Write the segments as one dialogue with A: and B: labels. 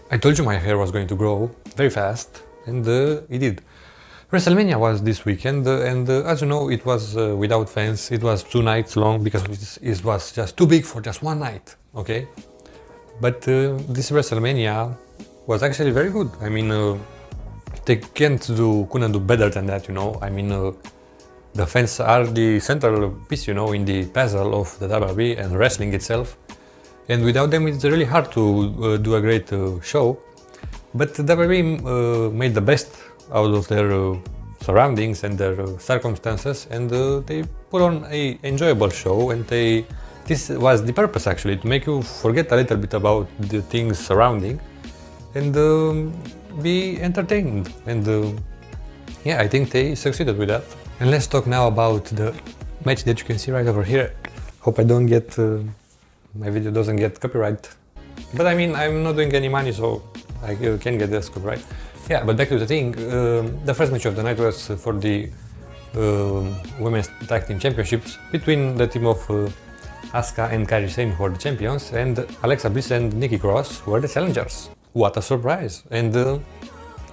A: I told you my hair was going to grow very fast, and it did. WrestleMania was this weekend, as you know, it was without fans. It was 2 nights long because it was just too big for just one night, okay? But this WrestleMania was actually very good. I mean, they couldn't do better than that, you know? I mean, the fans are the central piece, you know, in the puzzle of the WWE and wrestling itself. And without them, it's really hard to do a great show. But the WWE made the best out of their surroundings and their circumstances, and they put on a enjoyable show. And this was the purpose actually, to make you forget a little bit about the things surrounding and be entertained. And yeah, I think they succeeded with that. And let's talk now about the match that you can see right over here. Hope I don't get my video doesn't get copyright, but I mean, I'm not doing any money, so I can get this copyright. Yeah, but back to the thing, the first match of the night was for the Women's Tag Team Championships between the team of Asuka and Kairi Sane, who were the champions, and Alexa Bliss and Nikki Cross, who were the challengers. What a surprise! And the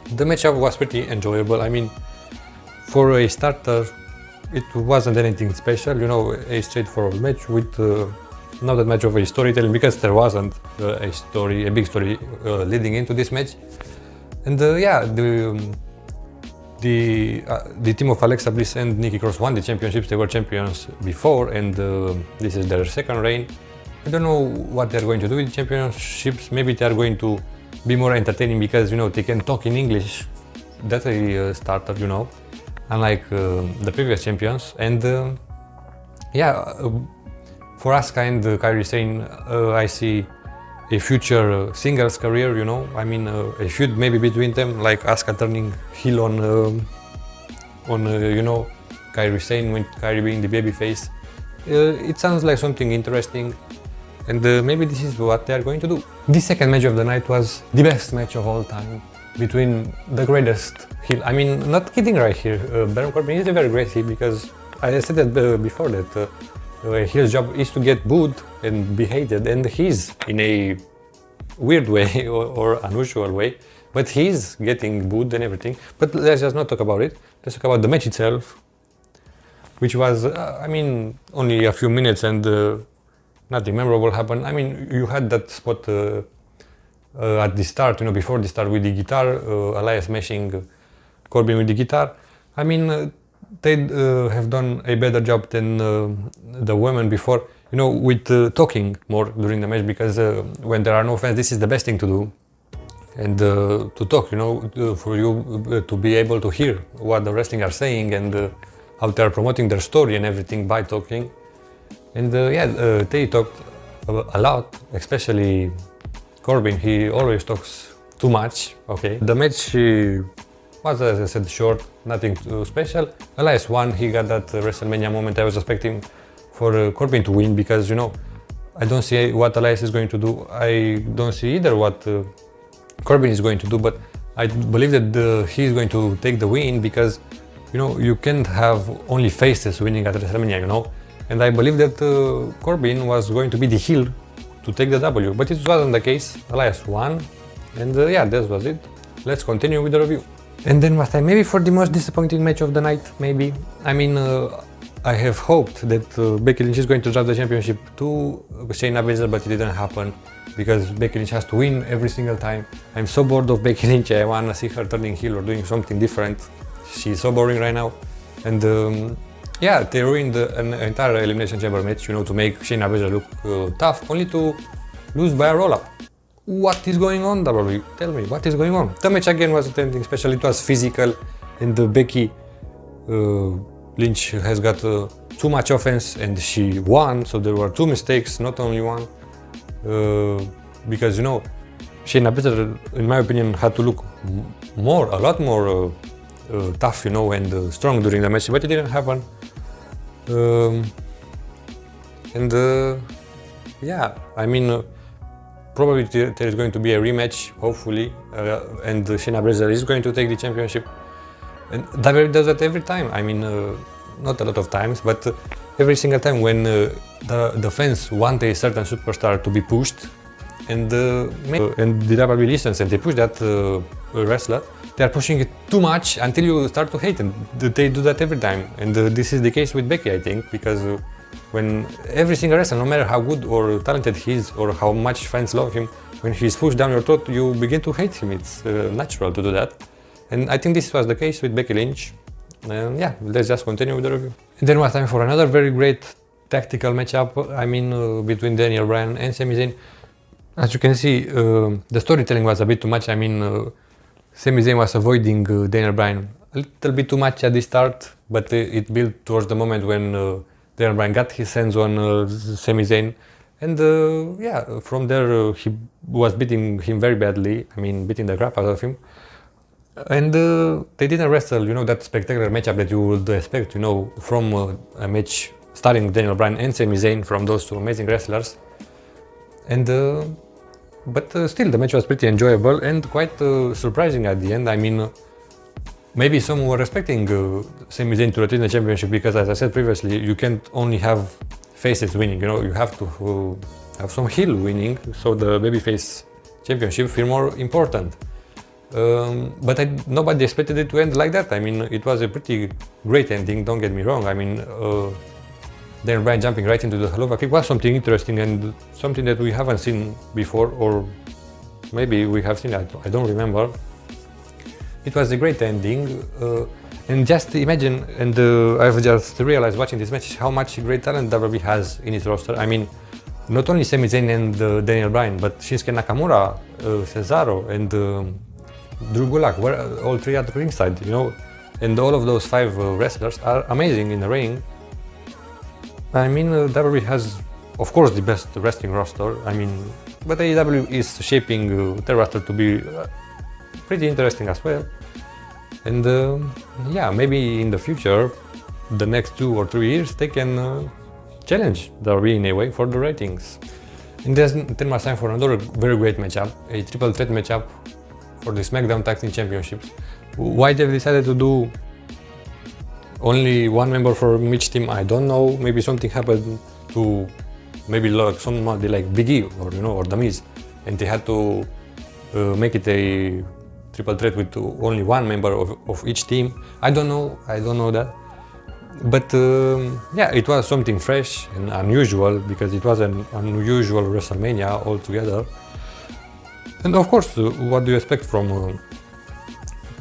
A: matchup was pretty enjoyable. I mean, for a starter, it wasn't anything special, you know, a straightforward match with not that much of a storytelling, because there wasn't a big story leading into this match. And yeah, the team of Alexa Bliss and Nikki Cross won the championships. They were champions before, and this is their second reign. I don't know what they're going to do with the championships. Maybe they're going to be more entertaining because, you know, they can talk in English. That's a starter, you know, unlike the previous champions. And yeah, for Asuka and Kairi Sane, I see a future singles career, you know. I mean, a feud maybe between them, like Asuka turning heel on you know, Kairi Sane, with Kairi being the babyface. It sounds like something interesting, and maybe this is what they are going to do. The second match of the night was the best match of all time between the greatest heel. I mean, not kidding right here. Baron Corbin is a very great heel, because I said that before that. His job is to get booed and be hated, and he's in a weird way or unusual way, but he's getting booed and everything. But let's just not talk about it. Let's talk about the match itself, which was, I mean, only a few minutes, and nothing memorable happened. I mean, you had that spot at the start, you know, before the start with the guitar, Elias smashing Corbin with the guitar. I mean, they have done a better job than the women before, you know, with talking more during the match, because when there are no fans, this is the best thing to do. And to talk, you know, for you to be able to hear what the wrestling are saying, and how they are promoting their story and everything by talking. And yeah, they talked a lot, especially Corbin. He always talks too much, okay. The match was, as I said, short, nothing too special. Elias won. He got that WrestleMania moment. I was expecting for Corbin to win, because, you know, I don't see what Elias is going to do. I don't see either what Corbin is going to do, but I believe that he is going to take the win, because, you know, you can't have only faces winning at WrestleMania, you know. And I believe that Corbin was going to be the heel to take the W, but it wasn't the case. Elias won, and yeah, that was it. Let's continue with the review. And then was time maybe for the most disappointing match of the night, maybe. I mean, I have hoped that Becky Lynch is going to drop the championship to Shayna Baszler, but it didn't happen, because Becky Lynch has to win every single time. I'm so bored of Becky Lynch. I want to see her turning heel or doing something different. She's so boring right now. And yeah, they ruined an entire Elimination Chamber match, you know, to make Shayna Baszler look tough, only to lose by a roll-up. What is going on, WWE? Tell me, what is going on? The match again wasn't anything special. It was physical, and Becky Lynch has got too much offense, and she won. So there were two mistakes, not only one. Because, you know, Shayna Baszler, in my opinion, had to look a lot more tough, you know, and strong during the match, but it didn't happen. Yeah, I mean. Probably there is going to be a rematch, hopefully, and Shayna Baszler is going to take the championship. And WWE does that every time. I mean, not a lot of times, but every single time when the fans want a certain superstar to be pushed, and the WWE listens and they push that wrestler. They are pushing it too much until you start to hate, and they do that every time. And this is the case with Becky, I think, because when every single wrestler, no matter how good or talented he is or how much fans love him, when he's pushed down your throat, you begin to hate him. It's natural to do that. And I think this was the case with Becky Lynch. Yeah, let's just continue with the review. And then it was time for another very great tactical matchup, between Daniel Bryan and Sami Zayn. As you can see, the storytelling was a bit too much. Sami Zayn was avoiding Daniel Bryan a little bit too much at the start, but it built towards the moment when Daniel Bryan got his hands on Sami Zayn. And from there he was beating him very badly, beating the crap out of him. And they didn't wrestle, that spectacular matchup that you would expect, from a match starring Daniel Bryan and Sami Zayn, from those two amazing wrestlers. And but still, the match was pretty enjoyable and quite surprising at the end. Maybe some were expecting Sami Zayn to retain the championship because, as I said previously, you can't only have faces winning. You have to have some heel winning, so the babyface championship feel more important. But nobody expected it to end like that. It was a pretty great ending, don't get me wrong. Daniel Bryan jumping right into the Helluva Kick was something interesting and something that we haven't seen before, or maybe we have seen it, I don't remember. It was a great ending, and just imagine, and I've just realized watching this match how much great talent WWE has in its roster. Not only Sami Zayn and Daniel Bryan, but Shinsuke Nakamura, Cesaro, and Drew Gulak were all three at ringside, and all of those 5 wrestlers are amazing in the ring. WWE has, of course, the best wrestling roster. But AEW is shaping their roster to be pretty interesting as well. And maybe in the future, the next 2 or 3 years, they can challenge WWE in a way for the ratings. And then was time for another very great matchup, a triple threat matchup for the SmackDown Tag Team Championships. Why they've decided to do only one member from each team, I don't know. Maybe something happened to somebody like Big E or The Miz, and they had to make it a triple threat with only one member of each team. I don't know that. But it was something fresh and unusual because it was an unusual WrestleMania altogether. And of course, what do you expect from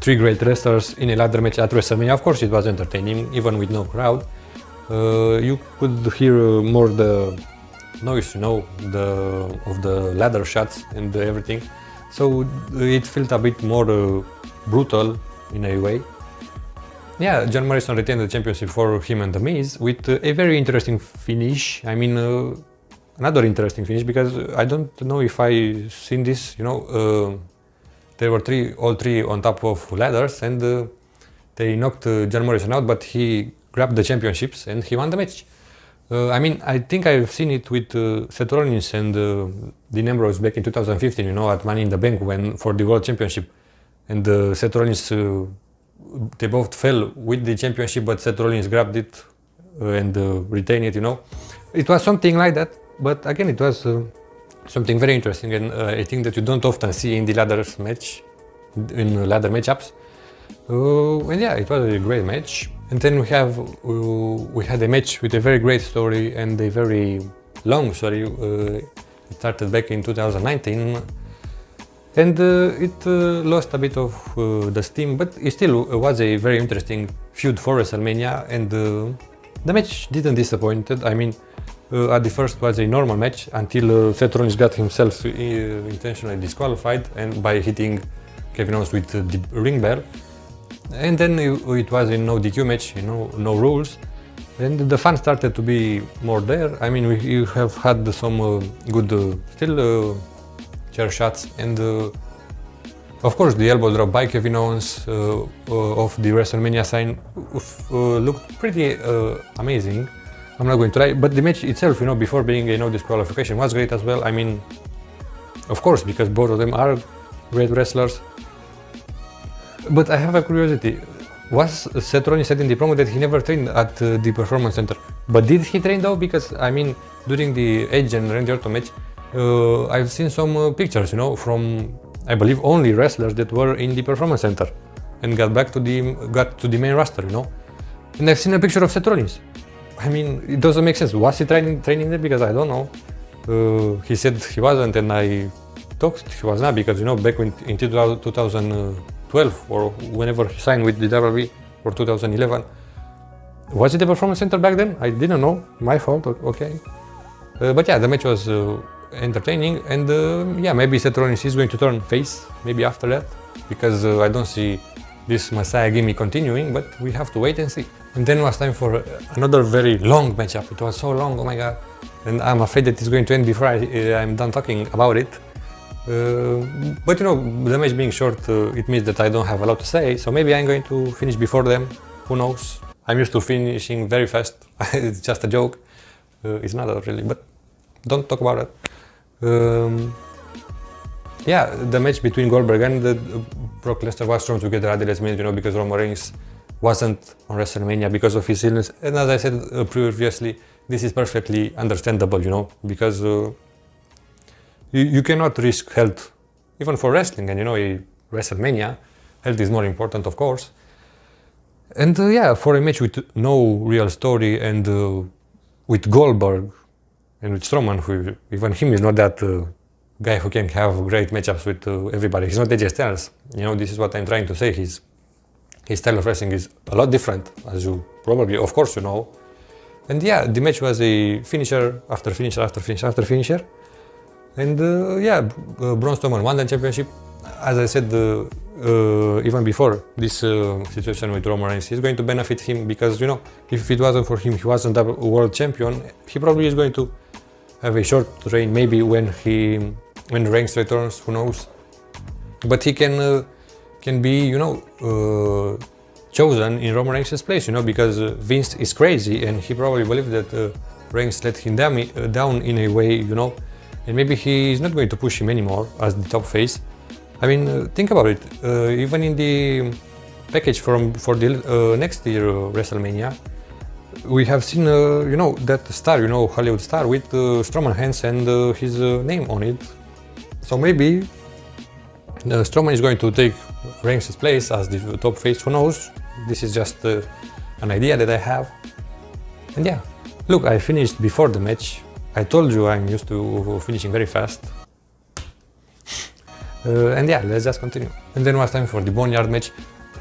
A: 3 great wrestlers in a ladder match at WrestleMania? Of course, it was entertaining, even with no crowd. You could hear more the noise, of the ladder shots and everything. So it felt a bit more brutal in a way. Yeah, John Morrison retained the championship for him and The Miz with a very interesting finish. Another interesting finish because I don't know if I seen this, there were all three on top of ladders and they knocked John Morrison out, but he grabbed the championships and he won the match. I think I've seen it with Seth Rollins and Dean Ambrose back in 2015, at Money in the Bank for the World Championship. And Seth Rollins, they both fell with the championship, but Seth Rollins grabbed it and retained it, It was something like that, but again, it was something very interesting, and I think that you don't often see in the ladder matchups. And yeah, it was a great match. And then we had a match with a very great story and a very long story. It started back in 2019, and it lost a bit of the steam, but it still was a very interesting feud for WrestleMania, and the match didn't disappoint. At the first was a normal match until Seth Rollins got himself intentionally disqualified and by hitting Kevin Owens with the ring bell. And then it was a no DQ match, no rules. And the fun started to be more there. We have had some good chair shots, and of course the elbow drop by Kevin Owens of the WrestleMania sign looked pretty amazing. I'm not going to lie, but the match itself, before being a no disqualification, was great as well. Of course, because both of them are great wrestlers. But I have a curiosity. Was Seth Rollins said in the promo that he never trained at the Performance Center? But did he train though? Because during the Edge and Randy Orton match, I've seen some pictures, you know, from I believe only wrestlers that were in the performance center and got to the main roster, you know. And I've seen a picture of Seth Rollins. I mean, it doesn't make sense. Was he training there? Because I don't know. He said he wasn't, and I thought he was not, because, you know, back in 2012 or whenever he signed with the WWE, or 2011, was it the performance center back then? I didn't know. My fault. Okay. But yeah, the match was entertaining, and yeah, maybe Seth Rollins is going to turn face maybe after that, because I don't see this Messiah gimmick continuing, but we have to wait and see. And then it was time for another very long matchup. It was so long, oh my god, and I'm afraid that it's going to end before I'm done talking about it. But you know, the match being short, it means that I don't have a lot to say, so maybe I'm going to finish before them, who knows. I'm used to finishing very fast. It's just a joke. It's not really, but don't talk about it. Yeah, the match between Goldberg and Brock Lesnar was thrown together at the last minute, you know, because Roman Reigns wasn't on WrestleMania because of his illness. And as I said previously, this is perfectly understandable, you know, because you cannot risk health, even for wrestling. And you know, a WrestleMania, health is more important, of course. And yeah, for a match with no real story, and with Goldberg and with Strowman, who even him is not that guy who can have great matchups with everybody. He's not AJ Styles. You know, this is what I'm trying to say. His style of wrestling is a lot different, as you probably, of course, you know. And yeah, the match was a finisher after finisher after finisher after finisher. And yeah, Braun Strowman won the championship. As I said even before, this situation with Roman Reigns is going to benefit him, because, you know, if it wasn't for him, he wasn't a world champion. He probably is going to have a short reign, maybe when Reigns returns, who knows. But he can be, you know, chosen in Roman Reigns' place, you know, because Vince is crazy, and he probably believes that Reigns let him down in a way, you know, and maybe he is not going to push him anymore as the top face. I mean, think about it. Even in the package for the next year WrestleMania, we have seen, you know, that star, you know, Hollywood star with Strowman hands and his name on it. So maybe Strowman is going to take Reigns' place as the top face. Who knows? This is just an idea that I have. And yeah, look, I finished before the match. I told you I'm used to finishing very fast. And yeah, let's just continue. And then it was time for the Boneyard match,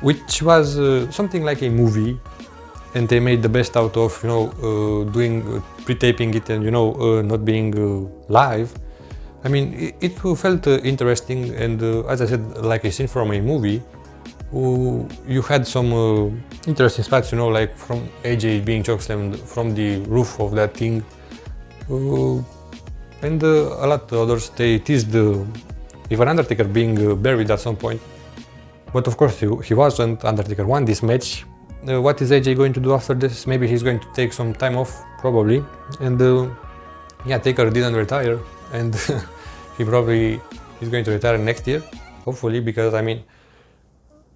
A: which was something like a movie, and they made the best out of, you know, doing pre-taping it and, you know, not being live. I mean, it felt interesting, and as I said, like a scene from a movie. You had some interesting spots, you know, like from AJ being chokeslammed from the roof of that thing, and a lot of others. They teased even Undertaker being buried at some point, but of course he wasn't. Undertaker won this match. What is AJ going to do after this? Maybe he's going to take some time off, probably. And yeah, Taker didn't retire, and he probably is going to retire next year, hopefully, because I mean,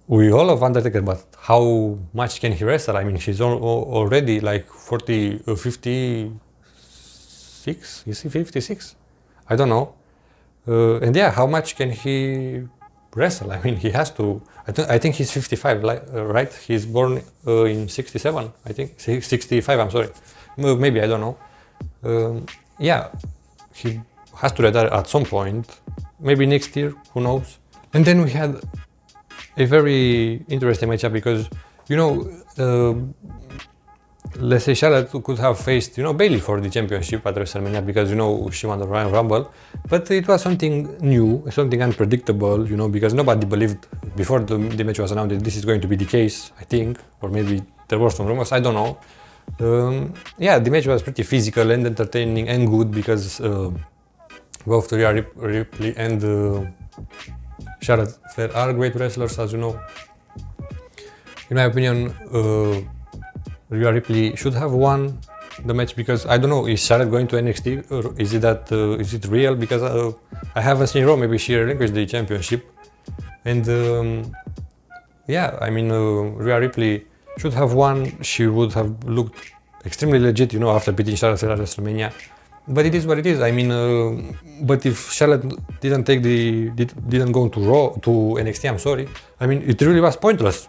A: we all love Undertaker, but how much can he wrestle? I mean, he's already like 56, is he 56? I don't know. And yeah, how much can he wrestle? I mean, he has to. I think he's 55, right? He's born in 67, I think. 65, I'm sorry. Maybe, I don't know. Yeah, he has to retire at some point. Maybe next year, who knows? And then we had a very interesting matchup, because, you know, let's say Charlotte could have faced, you know, Bayley for the championship at WrestleMania, because, you know, she won the Royal Rumble, but it was something new, something unpredictable, you know, because nobody believed before the match was announced that this is going to be the case, I think, or maybe there were some rumors, I don't know. Yeah, the match was pretty physical and entertaining and good, because both Rhea Ripley and Charlotte Flair are great wrestlers, as you know. In my opinion, Rhea Ripley should have won the match, because I don't know, is Charlotte going to NXT, or is it real? Because I haven't seen Raw. Maybe she relinquished the championship, and yeah, I mean, Rhea Ripley should have won. She would have looked extremely legit, you know, after beating Charlotte Flair at WrestleMania. But it is what it is. I mean, but if Charlotte didn't go to Raw to NXT, I'm sorry. I mean, it really was pointless.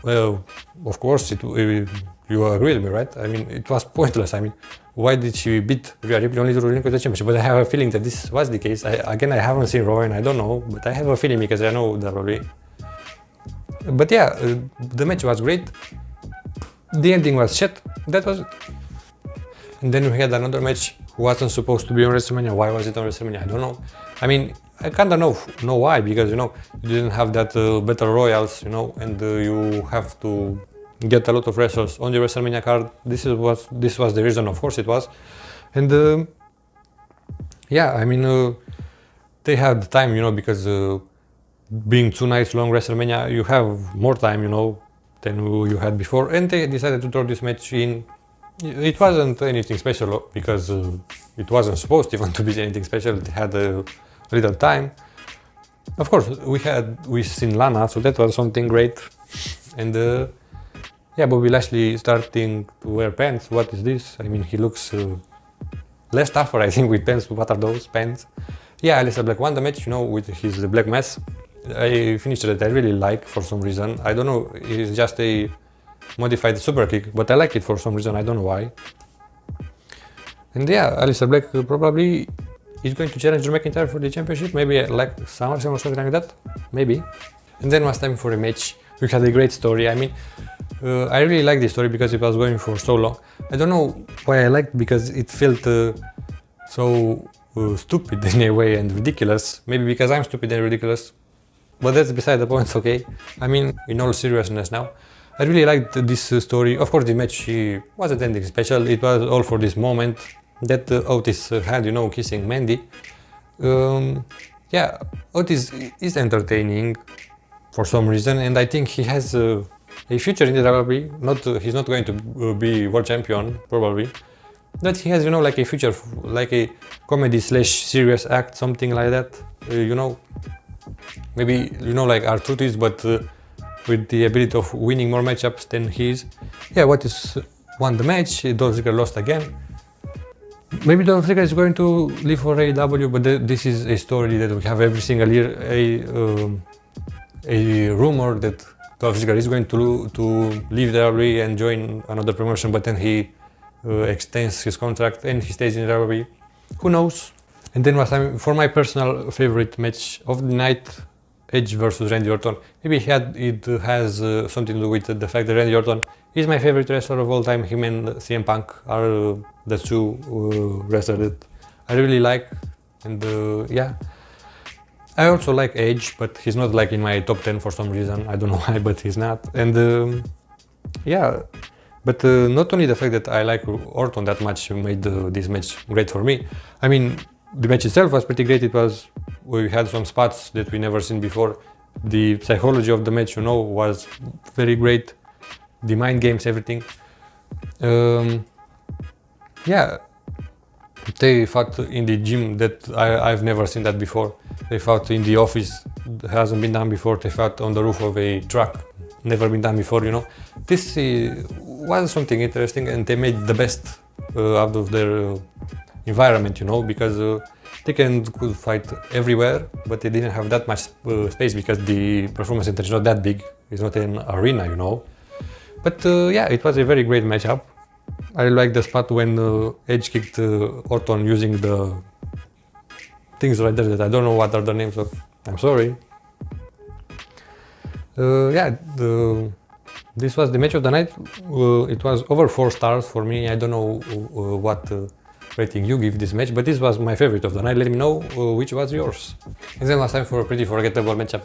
A: Of course, you agree with me, right? I mean, it was pointless. I mean, why did she beat Rhea Ripley only to relinquish the championship? But I have a feeling that this was the case. I haven't seen Raw and I don't know, but I have a feeling because I know WWE. But yeah, the match was great. The ending was shit. That was it. And then we had another match who wasn't supposed to be on WrestleMania. Why was it on WrestleMania? I don't know. I mean, I kinda know why, because you didn't have that Battle Royals, and you have to get a lot of wrestlers on the WrestleMania card. This was the reason, of course it was. And yeah, I mean, they had time, because being 2 nights long WrestleMania, you have more time, than you had before, and they decided to throw this match in. It wasn't anything special because it wasn't supposed even to be anything special. It had a little time. Of course, we seen Lana, so that was something great. And yeah, Bobby Lashley starting to wear pants. What is this? I mean, he looks less tougher, I think, with pants. What are those pants? Yeah, Aleister Black won the match, with his black mass. I finished it. I really like for some reason. I don't know. It's just a modified super kick, but I like it for some reason. I don't know why. And yeah, Aleister Black probably is going to challenge Drew McIntyre for the championship. Maybe like SummerSlam or something like that. Maybe. And then was time for a match. We had a great story. I mean, I really like this story because it was going for so long. I don't know why I liked, because it felt so stupid in a way and ridiculous. Maybe because I'm stupid and ridiculous. But that's beside the point, okay? I mean, in all seriousness now, I really liked this story. Of course, the match wasn't anything special. It was all for this moment that Otis had, kissing Mandy. Yeah, Otis is entertaining for some reason, and I think he has a future in the WWE. He's not going to be world champion, probably. But he has, like a future, like a comedy/serious act, something like that. Maybe, like R-Truth is, but with the ability of winning more matchups than he is. Yeah, Otis won the match. Dolph Ziggler lost again. Maybe Dolph Ziggler is going to leave for AEW, but this is a story that we have every single year. A rumor that Dolph Ziggler is going to leave the WWE and join another promotion, but then he extends his contract and he stays in the WWE. Who knows? And then was time for my personal favorite match of the night, Edge versus Randy Orton. Maybe it has something to do with the fact that Randy Orton is my favorite wrestler of all time. Him and CM Punk are the two wrestlers that I really like. And yeah, I also like Edge, but he's not like in my top 10 for some reason. I don't know why, but he's not. And yeah, but not only the fact that I like Orton that much made this match great for me. I mean, the match itself was pretty great. We had some spots that we never seen before. The psychology of the match, was very great. The mind games, everything. Yeah, they fought in the gym that I've never seen that before. They fought in the office, hasn't been done before. They fought on the roof of a truck, never been done before, This was something interesting, and they made the best out of their environment, because they could fight everywhere, but they didn't have that much space because the performance center is not that big. It's not an arena, But yeah, it was a very great matchup. I like the spot when Edge kicked Orton using the things right there that I don't know what are the names of. I'm sorry. Yeah, this was the match of the night. It was over 4 stars for me. I don't know what rating you give this match, but this was my favorite of the night. Let me know which was yours. And then last time for a pretty forgettable matchup,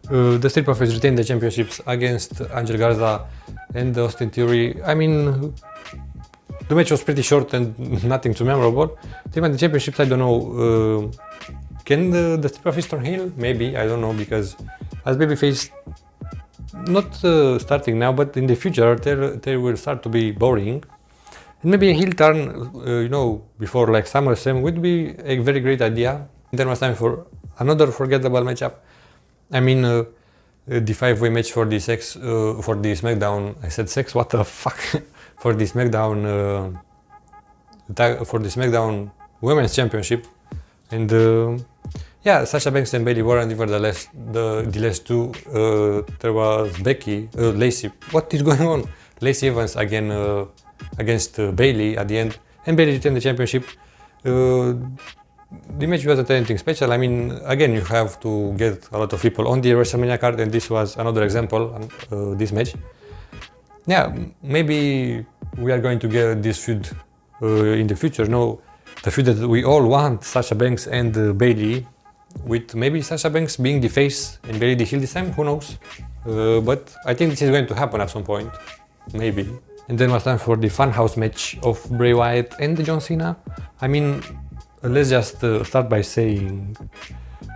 A: the Street Profits retained the championships against Angel Garza and Austin Theory. I mean, the match was pretty short and nothing too memorable. They won the championships. I don't know. Can the Street Profits turn heel? Maybe, I don't know, because as babyface, not starting now, but in the future, they will start to be boring. And maybe a heel turn, before like SummerSlam would be a very great idea. And then was time for another forgettable matchup. I mean, the 5-way match for the SmackDown. I said sex. What the fuck? For the SmackDown for the SmackDown Women's Championship, and yeah, Sasha Banks and Bayley were nevertheless the last two. There was Lacey. What is going on? Lacey Evans again against Bayley at the end, and Bayley retained the championship. The match wasn't anything special. I mean, again, you have to get a lot of people on the WrestleMania card, and this was another example. This match. Yeah, maybe we are going to get this feud in the future. No, the feud that we all want: Sasha Banks and Bayley, with maybe Sasha Banks being the face and Bayley the heel this time. Who knows? But I think this is going to happen at some point, maybe. And then was time for the Funhouse match of Bray Wyatt and John Cena. I mean, let's just start by saying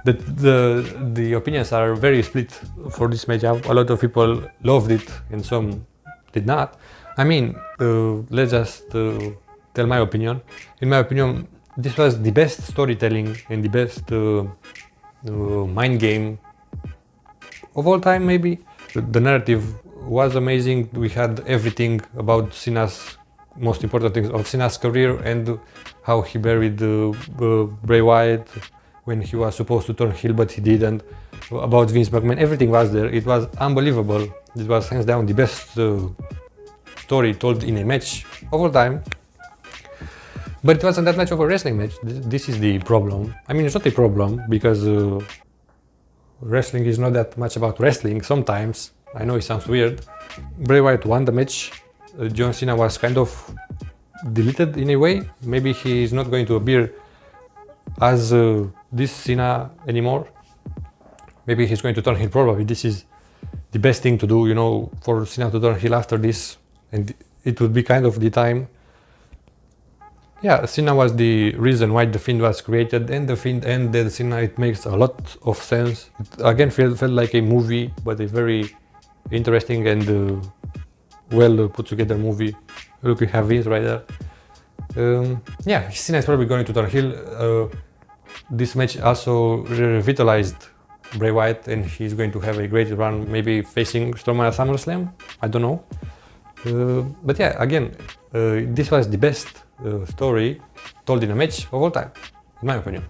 A: that the opinions are very split for this match. A lot of people loved it and some did not. I mean, let's just tell my opinion. In my opinion, this was the best storytelling and the best mind game of all time, maybe. The narrative was amazing. We had everything about Cena's most important things of Cena's career and how he buried Bray Wyatt when he was supposed to turn heel but he didn't. About Vince McMahon, everything was there. It was unbelievable. It was hands down the best story told in a match of all time. But it wasn't that much of a wrestling match. This is the problem. I mean, it's not a problem because wrestling is not that much about wrestling sometimes. I know it sounds weird. Bray Wyatt won the match. John Cena was kind of deleted in a way. Maybe he is not going to appear as this Cena anymore. Maybe he's going to turn heel. Probably this is the best thing to do, you know, for Cena to turn heel after this, and it would be kind of the time. Yeah, Cena was the reason why the Fiend was created, and the Fiend ended Cena. It makes a lot of sense. It again felt like a movie, but a very interesting and well put together movie. Look, we have Vince right there. Yeah, Cena is probably going to turn heel. This match also revitalized Bray Wyatt, and he's going to have a great run, maybe facing Strowman at SummerSlam. I don't know. But yeah, again, this was the best story told in a match of all time, in my opinion.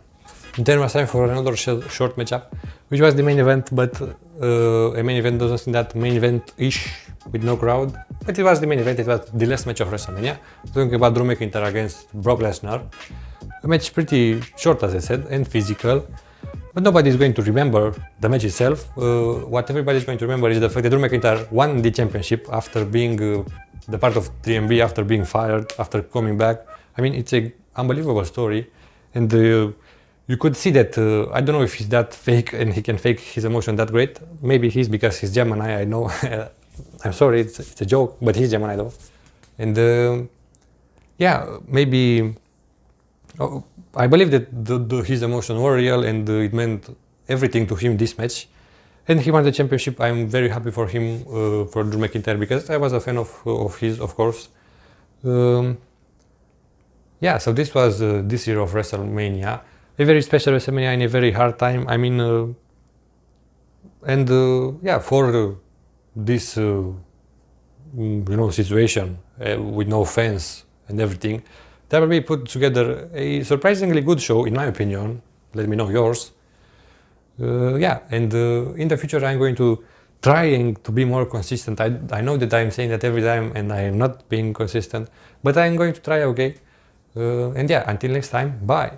A: Then was time for another short matchup, which was the main event, but a main event doesn't seem that main event-ish with no crowd. But it was the main event, it was the last match of WrestleMania. Talking about Drew McIntyre against Brock Lesnar. A match pretty short, as I said, and physical. But nobody is going to remember the match itself. What everybody is going to remember is the fact that Drew McIntyre won the championship after being the part of 3MB, after being fired, after coming back. I mean, it's an unbelievable story. And you could see that, I don't know if he's that fake and he can fake his emotion that great. Maybe he's because he's Gemini, I know. I'm sorry, it's a joke, but he's Gemini though. And yeah, maybe... I believe that his emotions were real and it meant everything to him this match. And he won the championship. I'm very happy for him, for Drew McIntyre, because I was a fan of his, of course. Yeah, so this was this year of WrestleMania. A very special WrestleMania in a very hard time. I mean, yeah, for this, situation with no fans and everything, WWE put together a surprisingly good show, in my opinion. Let me know yours. Yeah, and in the future I'm going to trying to be more consistent. I know that I'm saying that every time and I am not being consistent, but I'm going to try, okay? And yeah, until next time, bye.